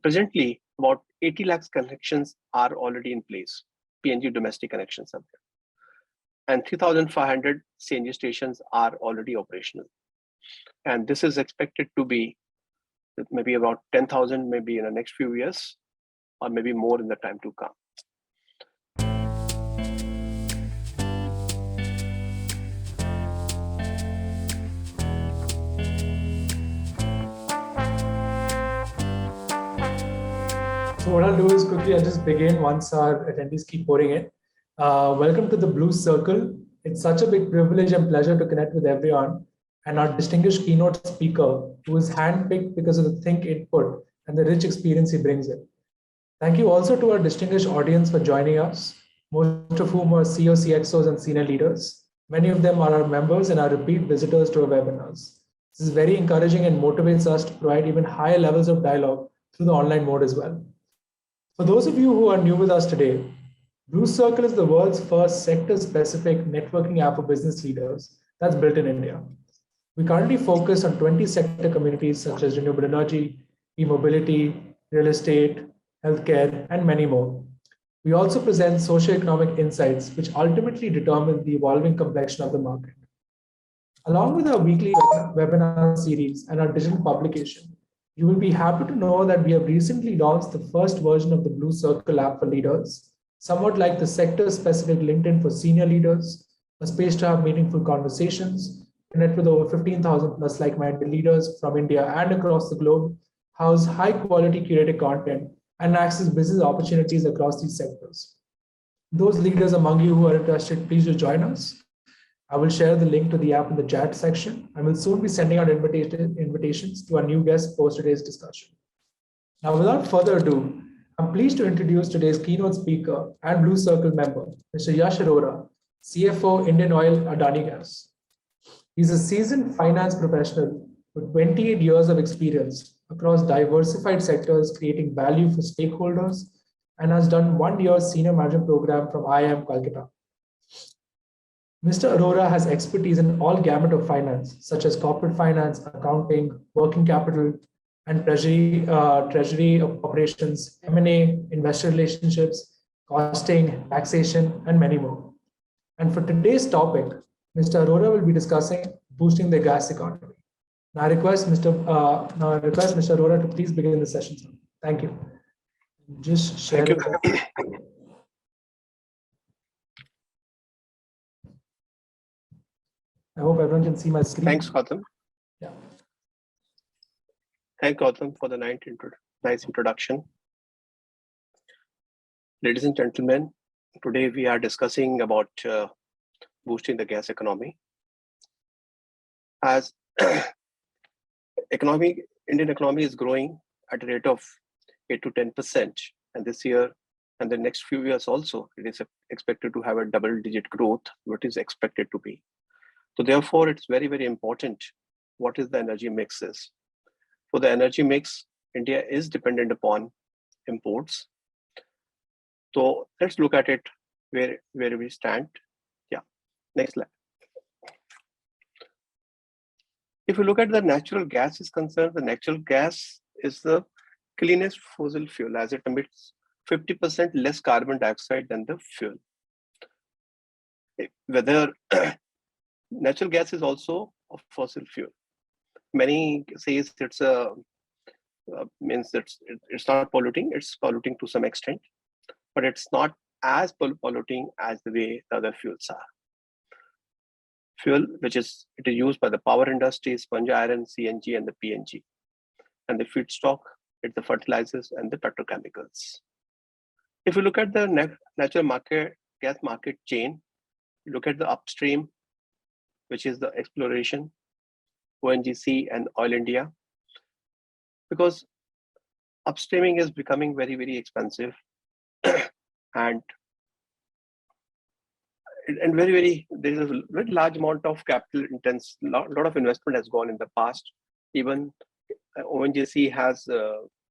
presently, about 80 lakhs connections are already in place. PNG domestic connections are there. And 3,500 CNG stations are already operational. And this is expected to be maybe about 10,000 maybe in the next few years, or maybe more in the time to come. So what I'll do is quickly, I'll just begin once our attendees keep pouring in. Welcome to the Blue Circle. It's such a big privilege and pleasure to connect with everyone, and our distinguished keynote speaker, who is handpicked because of the think input and the rich experience he brings in. Thank you also to our distinguished audience for joining us, most of whom are CXOs and senior leaders. Many of them are our members and are repeat visitors to our webinars. This is very encouraging and motivates us to provide even higher levels of dialogue through the online mode as well. For those of you who are new with us today, Blue Circle is the world's first sector-specific networking app for business leaders that's built in India. We currently focus on 20 sector communities such as renewable energy, e-mobility, real estate, healthcare, and many more. We also present socioeconomic insights, which ultimately determine the evolving complexion of the market. Along with our weekly webinar series and our digital publication, you will be happy to know that we have recently launched the first version of the Blue Circle app for leaders, somewhat like the sector-specific LinkedIn for senior leaders, a space to have meaningful conversations, connect with over 15,000 plus like-minded leaders from India and across the globe, house high-quality curated content, and access business opportunities across these sectors. Those leaders among you who are interested, please do join us. I will share the link to the app in the chat section. I will soon be sending out invitations to our new guests post today's discussion. Now, without further ado, I'm pleased to introduce today's keynote speaker and Blue Circle member, Mr. Yash Arora, CFO, IndianOil, Adani Gas. He's a seasoned finance professional with 28 years of experience across diversified sectors, creating value for stakeholders, and has done 1 year senior management program from IIM Calcutta. Mr. Arora has expertise in all gamut of finance, such as corporate finance, accounting, working capital, and treasury operations, M&A, investor relationships, costing, taxation, and many more. And for today's topic, Mr. Arora will be discussing boosting the gas economy. Now I request Mr. Arora to please begin the session. Thank you. Just share. Thank you. I hope everyone can see my screen. Thanks, Gautam. Yeah. Thank Gautam for the nice introduction. Ladies and gentlemen, today we are discussing about boosting the gas economy. As Indian economy is growing at a rate of 8 to 10%, and this year and the next few years also, it is expected to have a double-digit growth, what is expected to be. So therefore, it's very, very important what is the energy mix is. For the energy mix, India is dependent upon imports. So let's look at it where we stand. Yeah, next slide. If you look at the natural gas is concerned, the natural gas is the cleanest fossil fuel as it emits 50% less carbon dioxide than the fuel. Whether natural gas is also a fossil fuel. Many says it's means it's not polluting. It's polluting to some extent, but it's not as polluting as the way the other fuels are. Fuel, it is used by the power industry, sponge iron, CNG, and the PNG. And the feedstock, it's the fertilizers and the petrochemicals. If you look at the natural gas market chain, look at the upstream, which is the exploration, ONGC and Oil India, because upstreaming is becoming very, very expensive and very, there is a very large amount of capital intense, lot of investment has gone in the past. Even ONGC has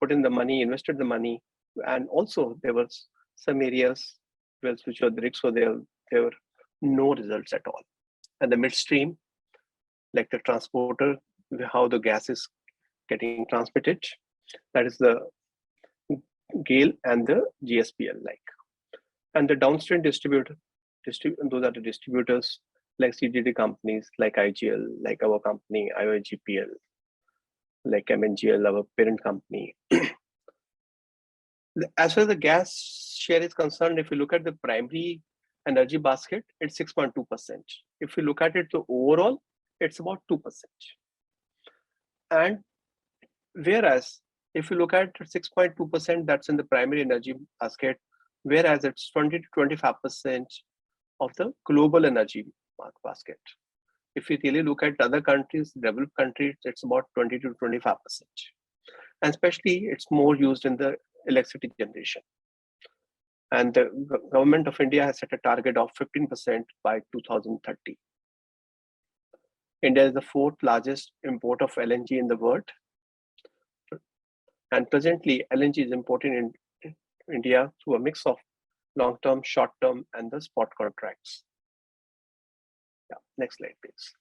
put in the money, invested the money, and also there was some areas which were rigs, so there were no results at all. And the midstream, like the transporter, how the gas is getting transmitted, that is the GAIL and the GSPL and the downstream distributor. Those are the distributors like CGD companies like IGL, like our company IOGPL, like MNGL, our parent company. As far as the gas share is concerned, if you look at the primary energy basket, it's 6.2%. If you look at it, the overall, it's about 2%. And whereas if you look at 6.2%, that's in the primary energy basket, whereas it's 20 to 25% of the global energy basket. If you really look at other countries, developed countries, it's about 20 to 25%. And especially it's more used in the electricity generation. And the government of India has set a target of 15% by 2030. India is the fourth largest importer of LNG in the world. And presently, LNG is imported in India through a mix of long-term, short-term, and the spot contracts. Yeah, next slide, please.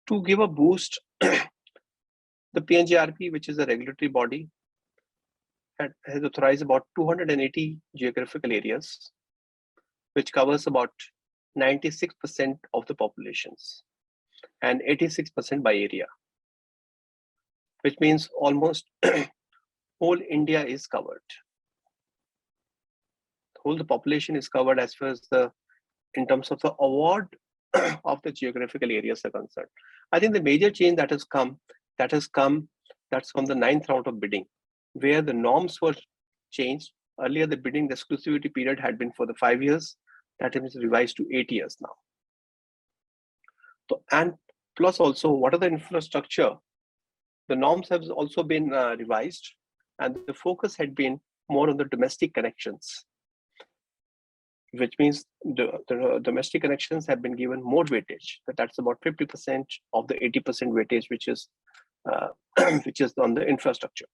To give a boost, the PNGRB, which is a regulatory body, has authorized about 280 geographical areas, which covers about 96% of the populations and 86% by area, which means almost whole India is covered. Whole the population is covered as far as in terms of the award of the geographical areas are concerned. I think the major change that has come, that's from the 9th round of bidding, where the norms were changed. Earlier, the bidding, the exclusivity period had been for the 5 years. That is revised to 8 years now. So, and plus also, what are the infrastructure? The norms have also been revised, and the focus had been more on the domestic connections, which means the domestic connections have been given more weightage. That's about 50% of the 80% weightage, which is on the infrastructure.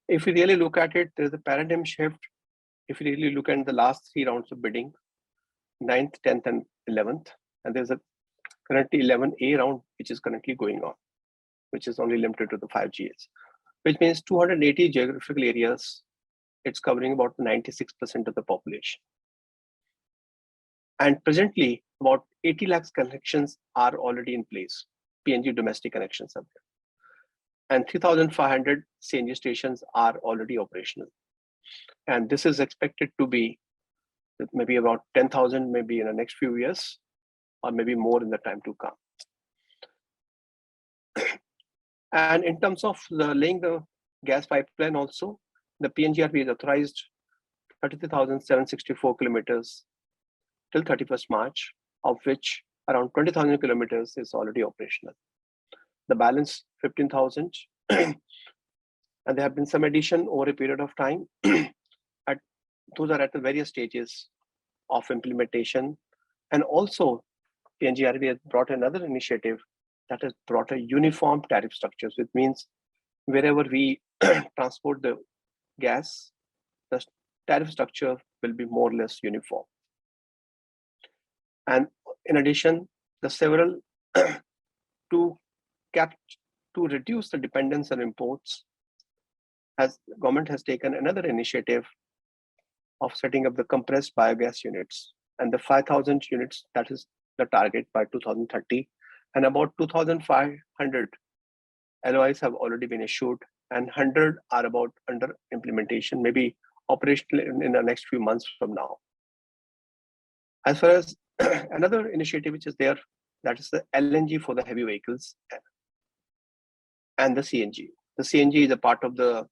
If you really look at it, there's a paradigm shift. If you really look at the last 3 rounds of bidding, 9th, 10th, and 11th, and there's a currently 11A round, which is currently going on, which is only limited to the 5GAs, which means 280 geographical areas. It's covering about 96% of the population. And presently, about 80 lakhs connections are already in place. PNG domestic connections are there. And 3,500 CNG stations are already operational. And this is expected to be maybe about 10,000 maybe in the next few years, or maybe more in the time to come. And in terms of laying the gas pipeline also, the PNGRB has authorized 33,764 kilometers till 31st March, of which around 20,000 kilometers is already operational. The balance 15,000, and there have been some addition over a period of time. Those are at the various stages of implementation. And also, PNGRB has brought another initiative that has brought a uniform tariff structures, which means wherever we transport the gas, the tariff structure will be more or less uniform. And in addition, the several to reduce the dependence on imports, as the government has taken another initiative of setting up the compressed biogas units, and the 5,000 units, that is the target by 2030, and about 2,500 LOIs have already been issued, and 100 are about under implementation, maybe operational in the next few months from now. As far as another initiative which is there, that is the LNG for the heavy vehicles and the CNG. The CNG is a part of the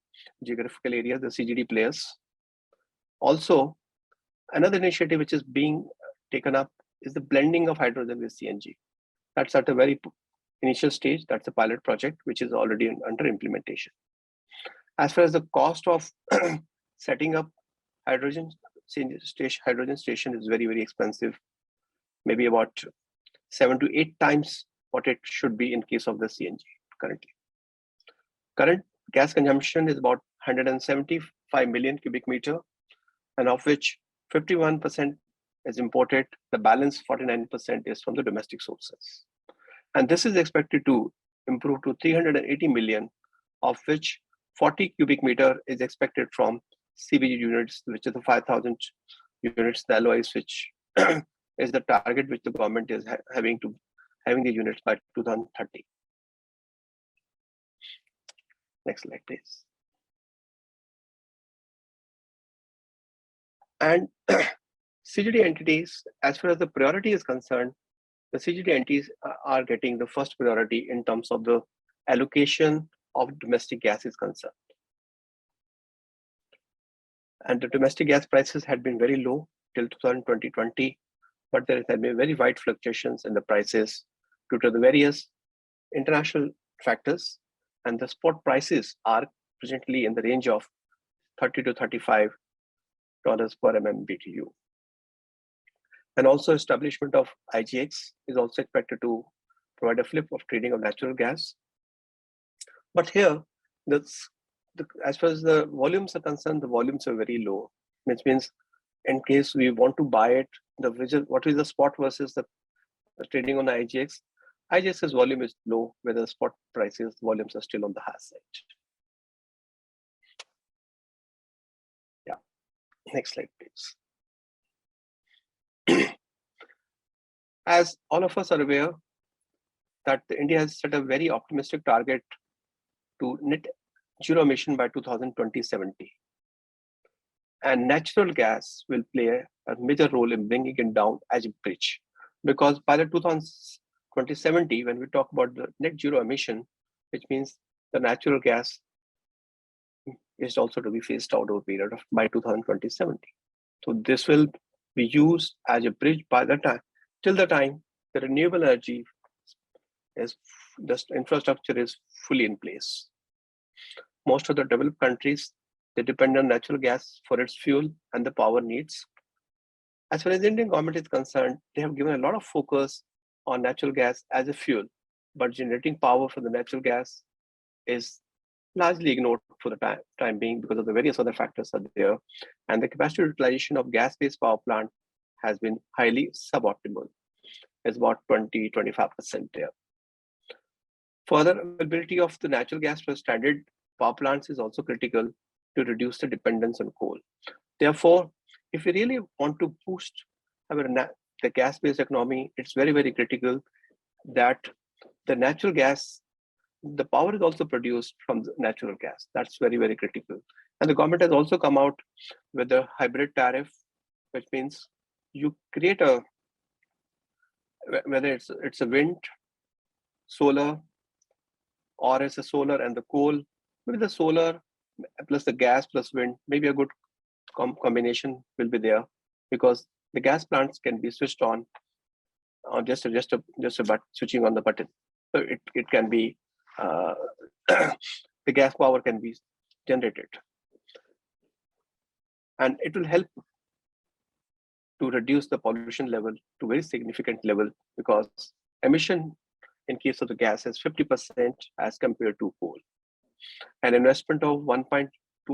geographical area, the CGD players. Also, another initiative which is being taken up is the blending of hydrogen with CNG. That's at a very initial stage. That's a pilot project which is already under implementation. As far as the cost of setting up hydrogen station is very, very expensive, maybe about 7 to 8 times what it should be in case of the CNG currently. Current gas consumption is about 175 million cubic meter, and of which 51% is imported. The balance 49% is from the domestic sources. And this is expected to improve to 380 million, of which 40 cubic meter is expected from CBG units, which is the 5,000 units, the LOIs, which is the target which the government is having the units by 2030. Next slide, please. And CGD entities, as far as the priority is concerned, the CGD entities are getting the first priority in terms of the allocation of domestic gas is concerned. And the domestic gas prices had been very low till 2020, but there has been very wide fluctuations in the prices due to the various international factors, and the spot prices are presently in the range of $30 to $35 per MMBTU. And also establishment of IGX is also expected to provide a flip of trading of natural gas. But here, as far as the volumes are concerned, the volumes are very low, which means in case we want to buy it, what is the spot versus the trading on the IGX? IGX's volume is low, where the spot prices volumes are still on the high side. Yeah, next slide, please. As all of us are aware that India has set a very optimistic target to net zero emission by 2070. And natural gas will play a major role in bringing it down as a bridge. Because by the 2070, when we talk about the net zero emission, which means the natural gas is also to be phased out over a period of by 2070. So this will be used as a bridge by the time, till the time the renewable energy is, the infrastructure is fully in place. Most of the developed countries, they depend on natural gas for its fuel and the power needs. As far as the Indian government is concerned, they have given a lot of focus on natural gas as a fuel, but generating power from the natural gas is largely ignored for the time being because of the various other factors are there. And the capacity utilization of gas-based power plant has been highly suboptimal. It's about 20-25% there. Further, availability of the natural gas for standard power plants is also critical to reduce the dependence on coal. Therefore, if we really want to boost the gas-based economy, it's very, very critical that the natural gas, the power is also produced from the natural gas. That's very, very critical. And the government has also come out with a hybrid tariff, which means you create whether it's a wind, solar, or it's a solar and the coal, maybe the solar plus the gas plus wind, maybe a good combination will be there, because the gas plants can be switched on just about switching on the button. So it can be the gas power can be generated, and it will help to reduce the pollution level to very significant level, because emission in case of the gas is 50% as compared to coal. An investment of 1.2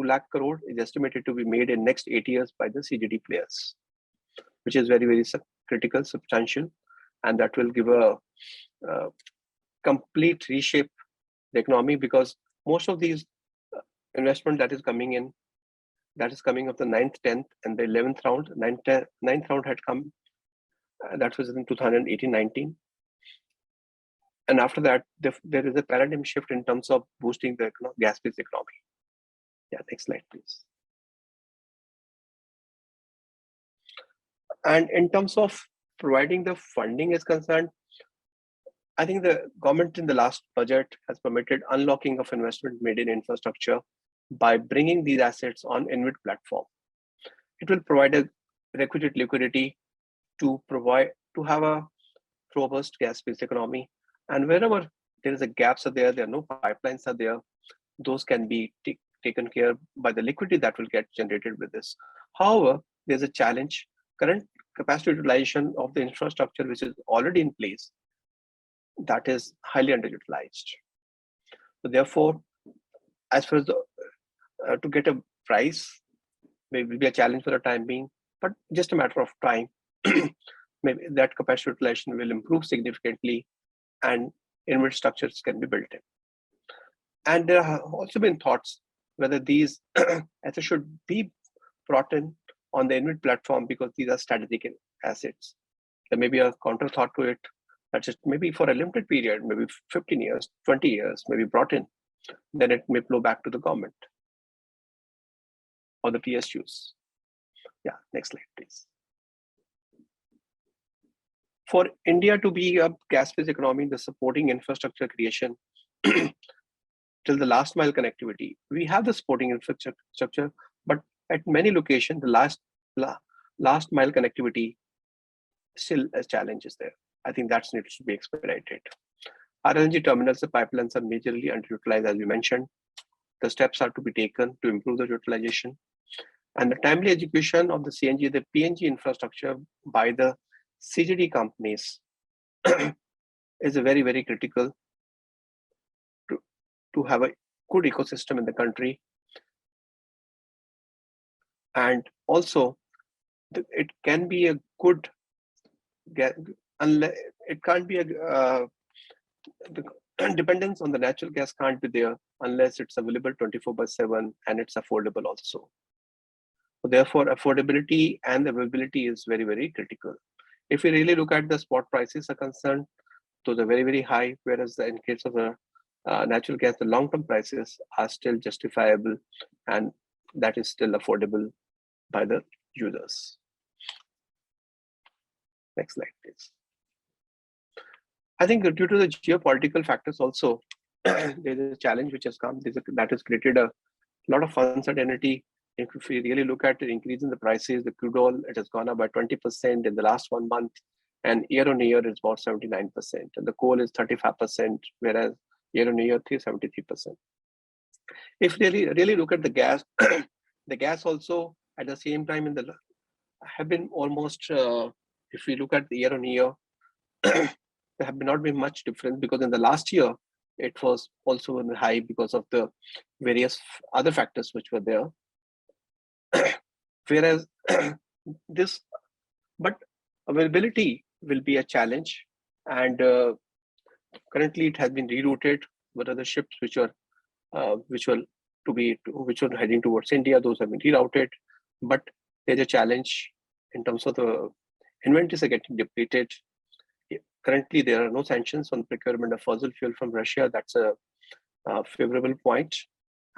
lakh crore is estimated to be made in next 8 years by the CGD players, which is very, very critical, substantial, and that will give a complete reshape the economy, because most of these investment that is coming in, that is coming of the 9th, 10th, and the 11th round. 9th round had come, that was in 2018-19. And after that, there is a paradigm shift in terms of boosting the gas-based economy. Yeah, next slide, please. And in terms of providing the funding is concerned, I think the government in the last budget has permitted unlocking of investment made in infrastructure by bringing these assets on InvIT platform. It will provide a requisite liquidity to have a robust gas-based economy. And wherever there is a gaps are there are no pipelines are there, those can be taken care by the liquidity that will get generated with this. However, there's a challenge. Current capacity utilization of the infrastructure which is already in place, that is highly underutilized. So therefore, as far as to get a price, may be a challenge for the time being, but just a matter of time maybe that capacity utilization will improve significantly and InvIT structures can be built in. And there have also been thoughts whether these assets should be brought in on the InvIT platform because these are strategic assets. There may be a counter thought to it that just maybe for a limited period, maybe 15 years, 20 years, maybe brought in, then it may flow back to the government or the PSUs. Yeah, next slide, please. For India to be a gas-based economy, the supporting infrastructure creation till the last mile connectivity, we have the supporting infrastructure, but at many locations, the last mile connectivity still a challenge is there. I think that needs to be expedited. Our LNG terminals, the pipelines are majorly underutilized, as we mentioned. The steps are to be taken to improve the utilization. And the timely execution of the CNG, the PNG infrastructure by the CGD companies is a very, very critical to have a good ecosystem in the country. And also, it can be a good, it can't be the dependence on the natural gas can't be there unless it's available 24/7 and it's affordable also. So therefore, affordability and availability is very, very critical. If we really look at the spot prices are concerned, those are very, very high, whereas in case of the natural gas, the long-term prices are still justifiable and that is still affordable by the users. Next slide, please. I think due to the geopolitical factors also, there's a challenge which has come. That has created a lot of uncertainty. If we really look at the increase in the prices, the crude oil, it has gone up by 20% in the last 1 month, and year on year it's about 79%. And the coal is 35%, whereas year on year 73%. If we really look at the gas, the gas also at the same time have been almost, if we look at the year on year, there have not been much difference because in the last year, it was also in the high because of the various other factors which were there. Whereas but availability will be a challenge, and currently it has been rerouted. What are the ships which were heading towards India? Those have been rerouted, but there's a challenge in terms of the inventories are getting depleted. Currently, there are no sanctions on procurement of fossil fuel from Russia. That's a favorable point,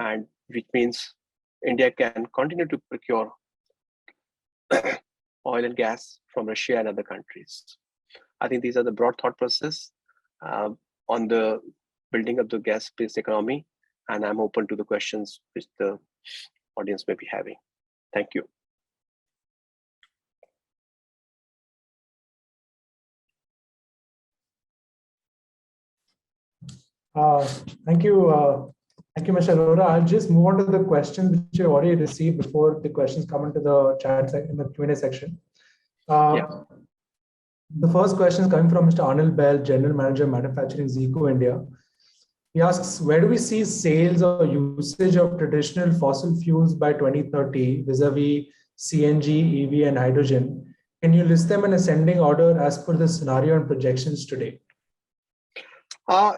and which means India can continue to procure oil and gas from Russia and other countries. I think these are the broad thought process on the building of the gas-based economy, and I'm open to the questions which the audience may be having. Thank you. Thank you. Thank you, Mr. Arora. I'll just move on to the questions which you already received before the questions come into the chat in the Q&A section. The first question is coming from Mr. Anil Bell, General Manager, Manufacturing, Zico India. He asks, where do we see sales or usage of traditional fossil fuels by 2030 vis-a-vis CNG, EV, and hydrogen? Can you list them in ascending order as per the scenario and projections today?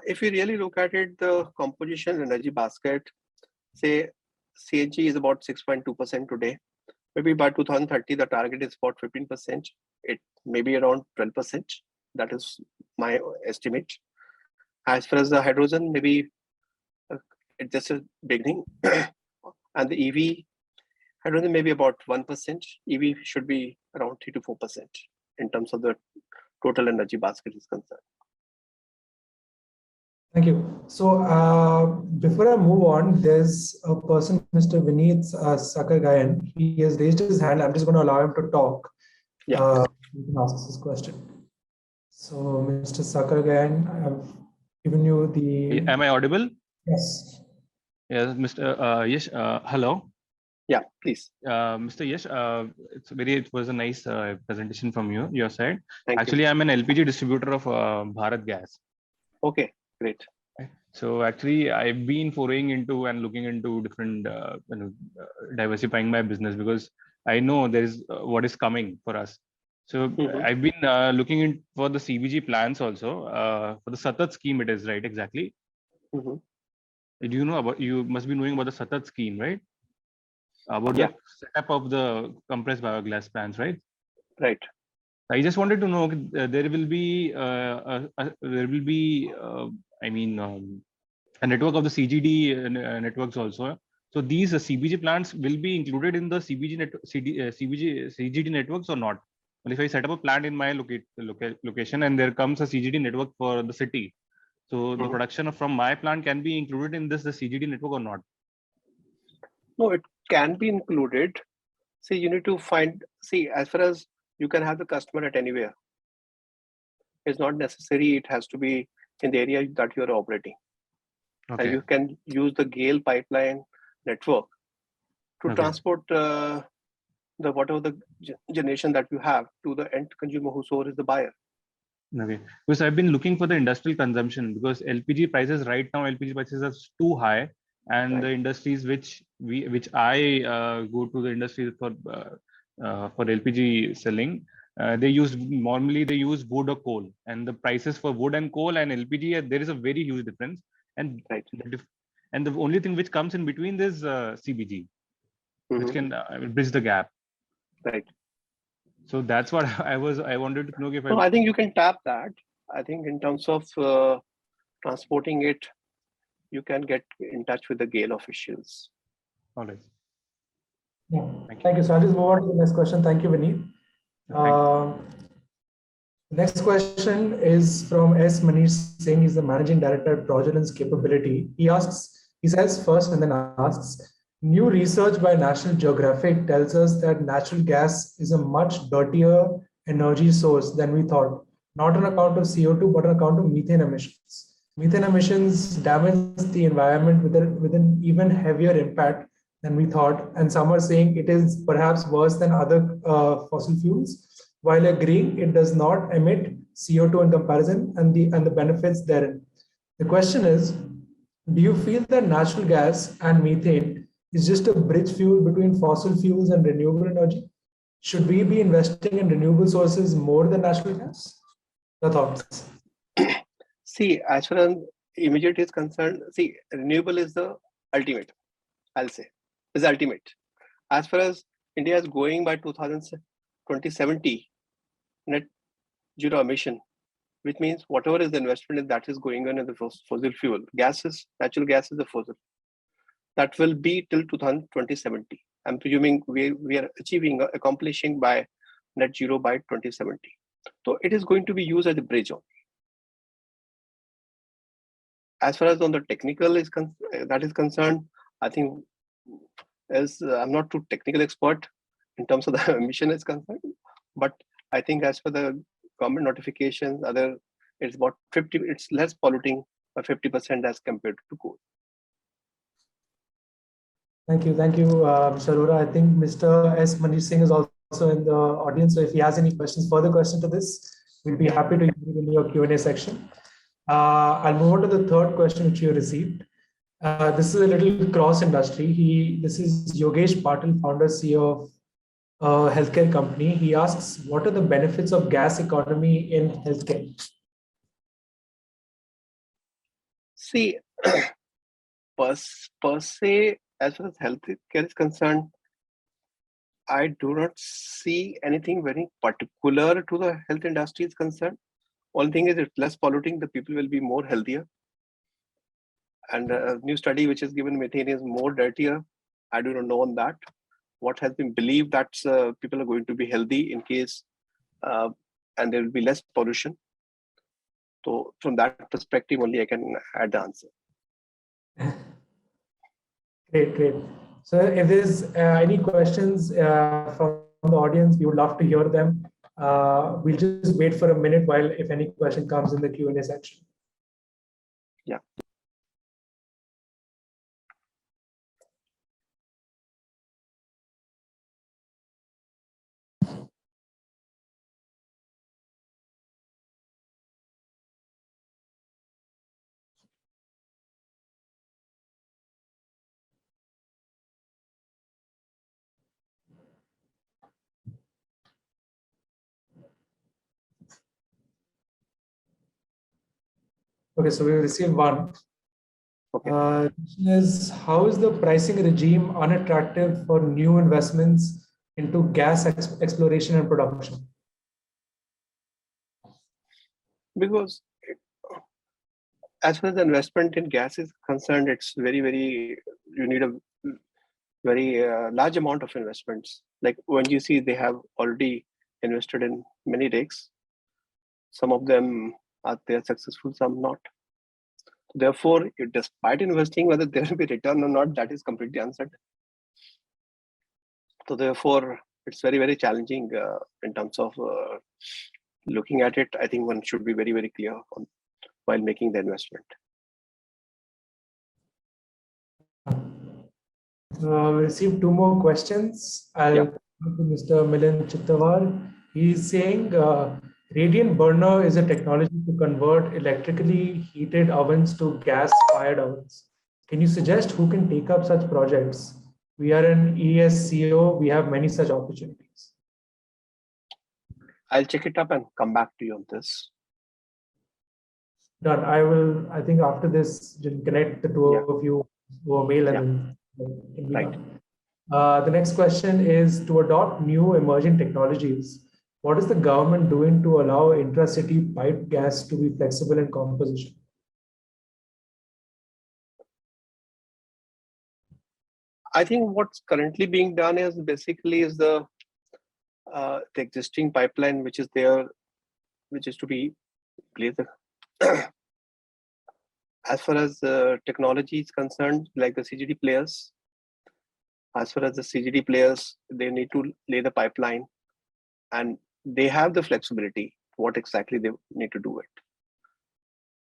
If you really look at it, the composition energy basket, say CNG is about 6.2% today. Maybe by 2030, the target is about 15%. It may be around 12%. That is my estimate. As far as the hydrogen, maybe it's just a beginning. And the EV, hydrogen may be about 1%. EV should be around 3 to 4% in terms of the total energy basket is concerned. Thank you. So before I move on, there's a person, Mr. Vineet Sakargayan. He has raised his hand. I'm just going to allow him to talk. Yeah. You can ask this question. So, Mr. Sakargayan, I've given you the... Am I audible? Yes. Yes, Mr. Yash, hello. Yeah, please. Mr. Yash, it was a nice presentation from your side. Thank you. I'm an LPG distributor of Bharat Gas. Okay, great. So actually, I've been foraying into and looking into different, diversifying my business because I know there is what is coming for us. So I've been looking in for the CBG plans also for the Satat scheme. It is right, exactly. Do you know about? You must be knowing about the Satat scheme, right? About the setup of the compressed biogas plants, right? Right. I just wanted to know there will be I mean a network of the CGD networks also. So these CBG plants will be included in the CGD networks or not? Well, if I set up a plant in my location and there comes a CGD network for the city, so the production from my plant can be included in the CGD network or not? No, it can be included. See, you need to find, as far as you can have the customer at anywhere. It's not necessary it has to be in the area that you're operating. Okay. And you can use the GAIL pipeline network to transport the whatever the generation that you have to the end consumer whosoever is the buyer. Okay, because I've been looking for the industrial consumption, because LPG prices right now, LPG prices are too high, and the industries which I go to the industry for LPG selling, normally they use wood or coal, and the prices for wood and coal and LPG, there is a very huge difference, and and the only thing which comes in between is CBG, which can bridge the gap. Right. So that's what I wanted to know if I think you can tap that. I think in terms of transporting it, you can get in touch with the GAIL officials. All right. Yeah. Thank you. So I'll just move on to the next question. Thank you, Vineet. Next question is from S. Manish Singh. He's the managing director at Progenance Capability. He says first and then asks, new research by National Geographic tells us that natural gas is a much dirtier energy source than we thought, not on account of CO2, but on account of methane emissions. Methane emissions damage the environment with an even heavier impact than we thought. And some are saying it is perhaps worse than other fossil fuels, while agreeing it does not emit CO2 in comparison and the benefits therein. The question is, do you feel that natural gas and methane is just a bridge fuel between fossil fuels and renewable energy? Should we be investing in renewable sources more than natural gas? Your thoughts? See, as far as immediate is concerned, renewable is the ultimate, I'll say, is ultimate. As far as India is going by 2070, net zero emission, which means whatever is the investment that is going on in the fossil fuel, natural gas is the fossil. That will be till 2070. I'm presuming we are accomplishing by net zero by 2070. So it is going to be used as a bridge only. As far as on the technical that is concerned, I think as I'm not too technical expert in terms of the emission is concerned, but I think as per the government notifications, it's about 50. It's less polluting by 50% as compared to coal. Thank you, Mr. Arora. I think Mr. S. Manish Singh is also in the audience. So if he has any further questions to this, we'll be happy to use it in your Q&A section. I'll move on to the third question which you received. This is a little cross industry. This is Yogesh Patil, founder CEO of a healthcare company. He asks, what are the benefits of gas economy in healthcare? See, per se, as far as healthcare is concerned, I do not see anything very particular to the health industry is concerned. Only thing is it's less polluting, the people will be more healthier. And a new study which is given methane is more dirtier. I do not know on that. What has been believed that people are going to be healthy in case and there will be less pollution. So from that perspective only I can add the answer. Great. So if there's any questions from the audience, we would love to hear them. We'll just wait for a minute while if any question comes in the Q&A section. Yeah. Okay, so we received one. Okay. Question is, how is the pricing regime unattractive for new investments into gas exploration and production? Because as far as the investment in gas is concerned, it's very, you need a very large amount of investments. Like when you see they have already invested in many rigs, some of them are they successful, some not. Therefore, despite investing, whether there will be return or not, that is completely uncertain. So therefore, it's very challenging in terms of looking at it. I think one should be very clear while making the investment. We received two more questions. I'll come to Mr. Milind Chittawal. He's saying radiant burner is a technology to convert electrically heated ovens to gas-fired ovens. Can you suggest who can take up such projects? We are an ESCO. We have many such opportunities. I'll check it up and come back to you on this. Done. I think after this, just connect the two of you over mail and then Right. The next question is, to adopt new emerging technologies, what is the government doing to allow intracity piped gas to be flexible in composition? I think what's currently being done is basically the existing pipeline which is there, which is to be placed. As far as technology is concerned, like the CGD players, they need to lay the pipeline and they have the flexibility, what exactly they need to do it.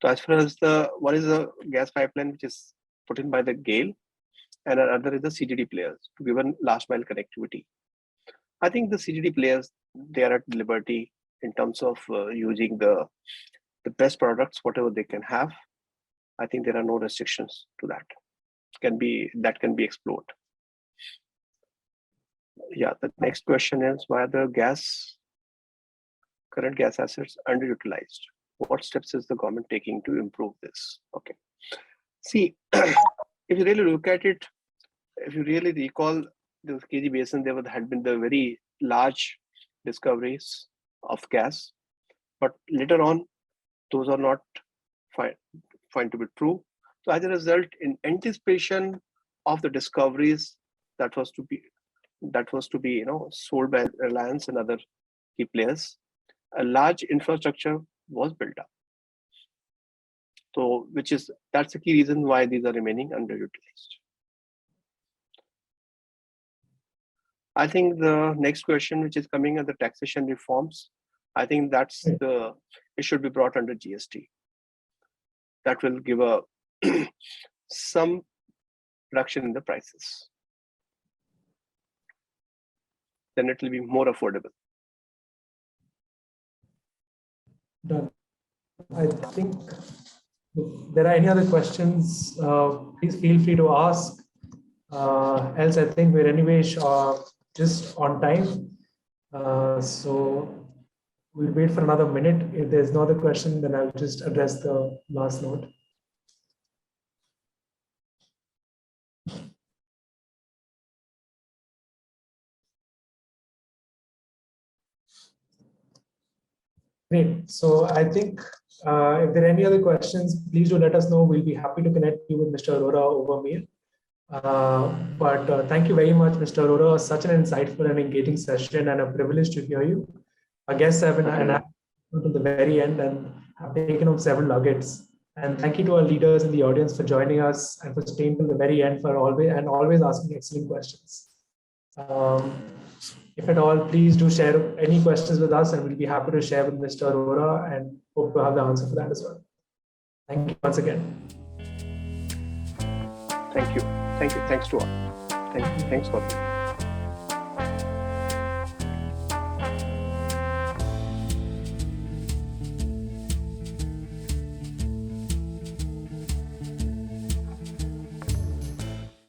So as far as one is the gas pipeline, which is put in by the GAIL, and another is the CGD players to give a last mile connectivity. I think the CGD players, they are at liberty in terms of using the best products, whatever they can have. I think there are no restrictions to that. That can be explored. Yeah, the next question is, why are the current gas assets underutilized? What steps is the government taking to improve this? Okay. See, if you really look at it, if you really recall the KG Basin, there had been the very large discoveries of gas, but later on, those are not found to be true. So as a result, in anticipation of the discoveries that was to be sold by Reliance and other key players, a large infrastructure was built up. So that's the key reason why these are remaining underutilized. I think the next question which is coming are the taxation reforms. I think it should be brought under GST. That will give some reduction in the prices. Then it will be more affordable. Done. I think if there are any other questions, please feel free to ask. Else, I think we're anyway just on time. So we'll wait for another minute. If there's no other question, then I'll just address the last note. Great. So I think if there are any other questions, please do let us know. We'll be happy to connect you with Mr. Arora over mail. But thank you very much, Mr. Arora. Such an insightful and engaging session, and a privilege to hear you. Our guests have been to the very end and have taken up several nuggets. And thank you to our leaders in the audience for joining us and for staying till the very end for always asking excellent questions. If at all, please do share any questions with us, and we'll be happy to share with Mr. Arora and hope to have the answer for that as well. Thank you once again. Thank you. Thanks to all. Thanks, Gautam.